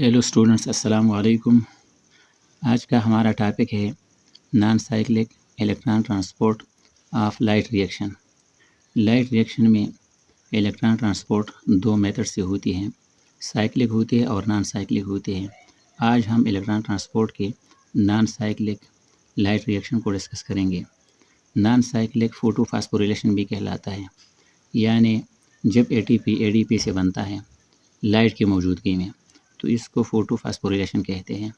Hello students, अस्सलाम वालेकुम। आज का हमारा टॉपिक है non cyclic electron transport of light reaction. Light reaction में इलेक्ट्रॉन ट्रांसपोर्ट दो मेथड से होती है, साइक्लिक होती है और नॉन साइक्लिक होती है। आज हम इलेक्ट्रॉन ट्रांसपोर्ट के नॉन साइक्लिक लाइट रिएक्शन को डिस्कस करेंगे। नॉन साइक्लिक फोटोफॉस्फोरिलेशन भी कहलाता है, यानी जब एटीपी से बनता है लाइट की मौजूदगी में, तो इसको फोटोफॉस्फोरिलेशन कहते हैं।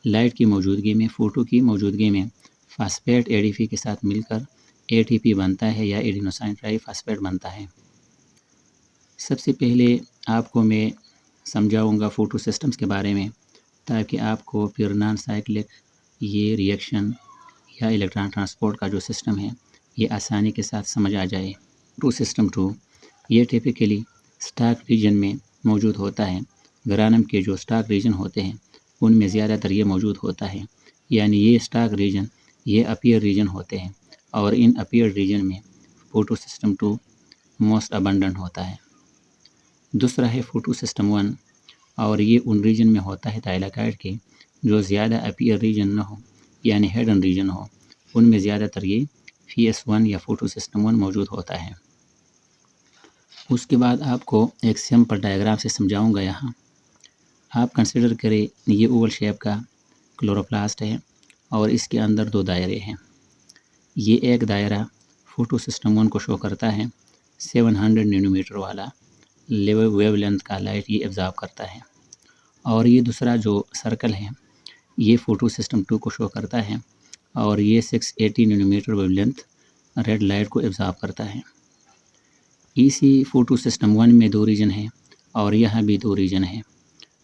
लाइट की मौजूदगी में, फोटो की मौजूदगी में फास्फेट एडीपी के साथ मिलकर एटीपी बनता है या एडिनोसाइन ट्राइफॉस्फेट बनता है। सबसे पहले आपको मैं समझाऊंगा फोटो सिस्टम्स के बारे में, ताकि आपको फिर नॉन साइक्लिक ये रिएक्शन या इलेक्ट्रॉन ट्रांसपोर्ट का जो सिस्टम है ये आसानी के साथ समझ आ जाए। फोटो सिस्टम 2 ये टिपिकली स्टार्क रीजन में मौजूद होता है। ग्रानम के जो स्टार्क रीजन होते हैं उनमें ज़्यादातर ये मौजूद होता है, यानी ये स्टार्क रीजन ये अपीयर रीजन होते हैं, और इन अपीयर रीजन में फोटो सिस्टम 2 मोस्ट अबंडेंट होता है। दूसरा है फोटो सिस्टम 1, और ये उन रीजन में होता है थाइलाकॉइड के जो ज़्यादा अपीयर रीजन न हो, यानी हिडन रीजन हो। उनमें ज़्यादातर ये PS1 या फोटो सिस्टम 1 मौजूद होता है। उसके बाद आपको एक सिंपल डायग्राम से समझाऊंगा। यहाँ आप कंसिडर करें ये ओवल शेप का क्लोरोप्लास्ट है और इसके अंदर दो दायरे हैं। ये एक दायरा फोटो सिस्टम 1 को शो करता है, 700 नैनोमीटर वाला वेवलेंथ का लाइट ये एब्जॉर्ब करता है, और ये दूसरा जो सर्कल है ये फोटो सिस्टम 2 को शो करता है, और ये 680 नैनोमीटर वेवलेंथ रेड लाइट को एब्जॉर्ब करता है। इसी फोटो सिस्टम 1 में दो रीजन है और यहाँ भी दो रीजन है।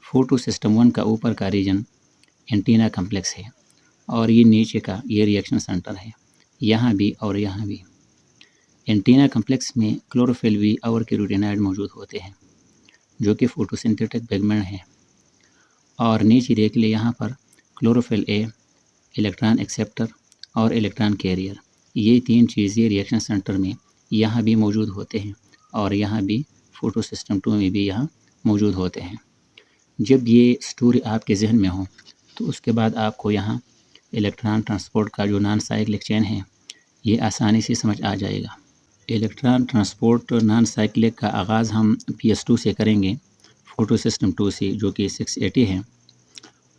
फोटो सिस्टम 1 का ऊपर का रीजन एंटीना कम्प्लेक्स है, और ये नीचे का ये रिएक्शन सेंटर है, यहाँ भी और यहाँ भी। एंटीना कम्प्लेक्स में क्लोरोफिल बी और कैरोटीनॉइड मौजूद होते हैं जो कि फोटोसिंथेटिक पिगमेंट है, और नीचे देख ले यहाँ पर क्लोरोफिल ए, इलेक्ट्रॉन एक्सेप्टर और इलेक्ट्रॉन कैरियर, ये तीन चीज़ें रिएक्शन सेंटर में यहाँ भी मौजूद होते हैं, और यहाँ भी फोटो सिस्टम 2 में भी यहाँ मौजूद होते हैं। जब ये स्टोरी आपके जहन में हो तो उसके बाद आपको यहाँ इलेक्ट्रॉन ट्रांसपोर्ट का जो नॉन साइक्लिक चेन है ये आसानी से समझ आ जाएगा। इलेक्ट्रॉन ट्रांसपोर्ट नॉन साइक्लिक का आगाज़ हम PS2 से करेंगे, फोटो सिस्टम 2 से, जो कि 680 है।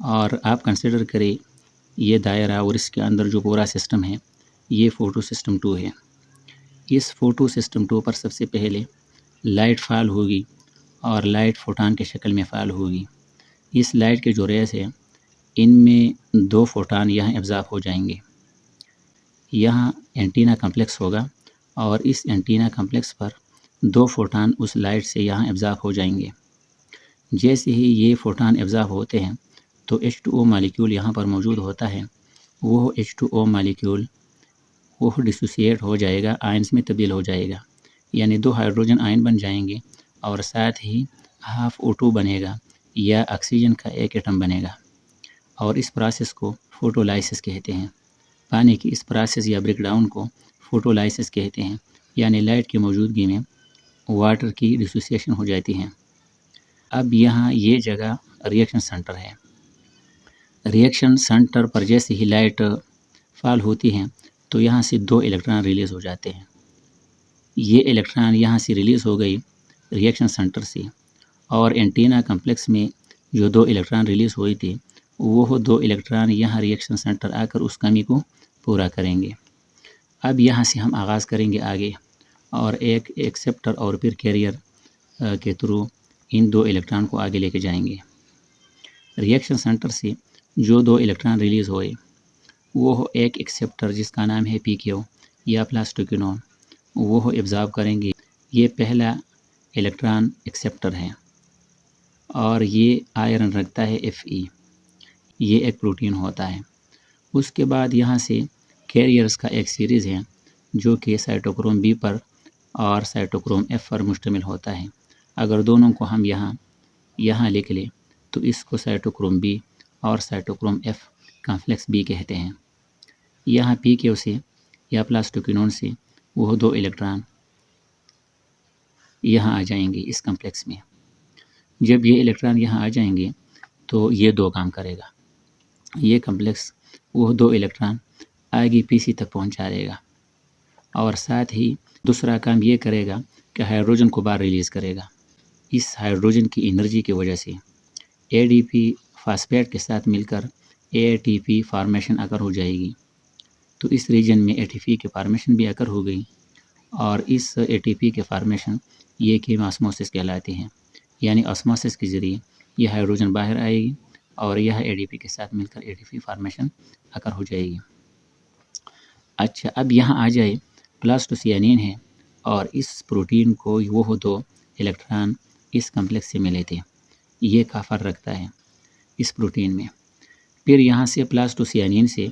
और आप कंसिडर करें ये दायरा और इसके अंदर जो पूरा सिस्टम है ये फोटो सिस्टम 2 है। इस फोटो सिस्टम 2 पर सबसे पहले लाइट फॉल होगी, और लाइट फोटान के शक्ल में फॉल होगी। इस लाइट के जो रेस है इनमें दो फोटान यहाँ एब्जॉर्ब हो जाएंगे। यहाँ एंटीना कम्प्लेक्स होगा, और इस एंटीना कम्प्लेक्स पर दो फोटान उस लाइट से यहाँ एब्जॉर्ब हो जाएंगे। जैसे ही ये फोटान एब्जॉर्ब होते हैं तो H2O मालिक्यूल यहाँ पर मौजूद होता है। वो H2O मालिक्यूल वो डिसोसिएट हो जाएगा, आयंस में तब्दील हो जाएगा, यानी दो हाइड्रोजन आयन बन जाएंगे, और साथ ही हाफ O2 बनेगा या ऑक्सीजन का एक एटम बनेगा, और इस प्रोसेस को फोटोलाइसिस कहते हैं। पानी की इस प्रोसेस या ब्रेकडाउन को फोटोलाइसिस कहते हैं, यानी लाइट की मौजूदगी में वाटर की डिसोसिएशन हो जाती है। अब यहाँ ये जगह रिएक्शन सेंटर है। रिएक्शन सेंटर पर जैसे ही लाइट फॉल होती है तो यहाँ से दो इलेक्ट्रॉन रिलीज़ हो जाते हैं। ये इलेक्ट्रॉन यहाँ से रिलीज़ हो गई रिएक्शन सेंटर से, और एंटीना कम्प्लेक्स में जो दो इलेक्ट्रॉन रिलीज़ हुए थे वो दो इलेक्ट्रॉन यहाँ रिएक्शन सेंटर आकर उस कमी को पूरा करेंगे। अब यहाँ से हम आगाज़ करेंगे आगे, और एक एक्सेप्टर और फिर कैरियर के थ्रू इन दो इलेक्ट्रॉन को आगे लेके जाएंगे। रिएक्शन सेंटर से जो दो इलेक्ट्रॉन रिलीज़ हुए वो एक एक्सेप्टर जिसका नाम है PQ या प्लास्टोक्विनोन, वो एब्जॉर्ब करेंगे। ये पहला इलेक्ट्रॉन एक्सेप्टर है, और ये आयरन रखता है Fe, ये एक प्रोटीन होता है। उसके बाद यहाँ से कैरियर्स का एक सीरीज़ है जो कि साइटोक्रोम B पर और साइटोक्रोम F पर मुश्तमिल होता है। अगर दोनों को हम यहाँ लिख लें तो इसको साइटोक्रोम B और साइटोक्रोम F कॉम्प्लेक्स B कहते हैं। यहाँ PQ से या प्लास्टोक्विनोन से वो दो इलेक्ट्रॉन यहाँ आ जाएंगे इस कॉम्प्लेक्स में। जब ये इलेक्ट्रॉन यहाँ आ जाएंगे تو یہ 2 کام کرے گا. یہ کمپلیکس وہ 2 الیکٹران آگے پی سی تک پہنچا دے گا، اور ساتھ ہی دوسرا کام یہ کرے گا کہ ہائیڈروجن کو باہر ریلیز کرے گا. اس ہائیڈروجن کی انرجی کی وجہ سے اے ڈی پی فاسفیٹ کے ساتھ مل کر اے ٹی پی فارمیشن اکر ہو جائے گی. تو اس ریجن میں اے ٹی پی کے فارمیشن بھی اکر ہو گئی، اور اس اے ٹی پی کے فارمیشن یہ کہ آسموسس کہلاتے ہیں. یعنی آسموسس کے ذریعے یہ ہائیڈروجن باہر آئے گی اور یہ اے ڈی پی کے ساتھ مل کر اے ٹی پی فارمیشن اکر ہو جائے گی. اچھا، اب یہاں آ جائے پلاسٹوسیانین ہے، اور اس پروٹین کو وہ 2 الیکٹران اس کمپلیکس سے ملے تھے. یہ کا فرق رکھتا ہے اس پروٹین میں. پھر یہاں سے پلاسٹوسیانین سے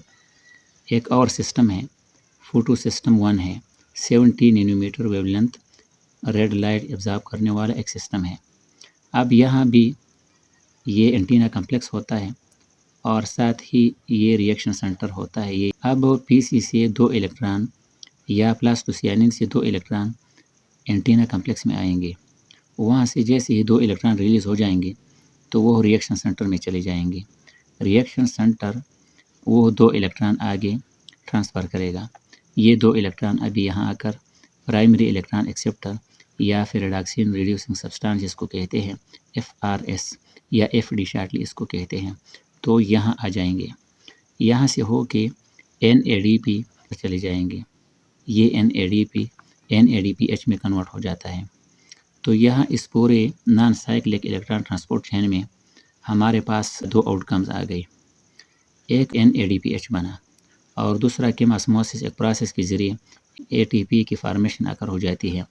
ایک اور سسٹم ہے، فوٹو سسٹم 1 ہے. 70 nanometer wavelength red light absorb کرنے والا ایک سسٹم ہے. اب یہاں بھی یہ اینٹینا کمپلیکس ہوتا ہے، اور ساتھ ہی یہ ریئیکشن سینٹر ہوتا ہے. یہ اب پی سی سے 2 الیکٹران یا پلاسٹوسیانین سے 2 الیکٹران اینٹینا کمپلیکس میں آئیں گے. وہاں سے جیسے ہی 2 الیکٹران ریلیز ہو جائیں گے تو وہ ریئیکشن سینٹر میں چلے جائیں گے. ریئیکشن سینٹر وہ 2 الیکٹران آگے ٹرانسفر کرے گا. یہ 2 الیکٹران ابھی یہاں آ کر پرائمری الیکٹران ایکسیپٹر یا پھر ریڈاکسین ریڈیوسنگ سبسٹانس جس کو کہتے ہیں FRS یا FD شارٹلی اس کو کہتے ہیں، تو یہاں آ جائیں گے. یہاں سے ہو کے NADP چلے جائیں گے. یہ NADPH میں کنورٹ ہو جاتا ہے. تو یہاں اس پورے نان سائیکلک الیکٹران ٹرانسپورٹ چین میں ہمارے پاس 2 آؤٹ کمز آ گئی. ایک NADPH بنا، اور دوسرا آسموسس ایک پروسیس کے ذریعے ATP کی فارمیشن اکر ہو جاتی ہے،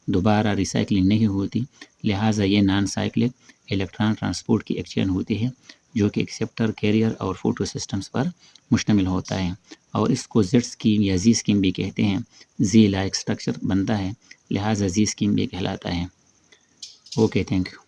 دوبارہ ریسائکلنگ نہیں ہوتی. لہٰذا یہ نان سائیکلک الیکٹران ٹرانسپورٹ کی ایک چین ہوتی ہے جو کہ ایکسیپٹر، کیریئر اور فوٹو سسٹمز پر مشتمل ہوتا ہے. اور اس کو زیڈ اسکیم یا زی اسکیم بھی کہتے ہیں. زی لائک اسٹرکچر بنتا ہے، لہٰذا زی اسکیم بھی کہلاتا ہے. Okay, thank you.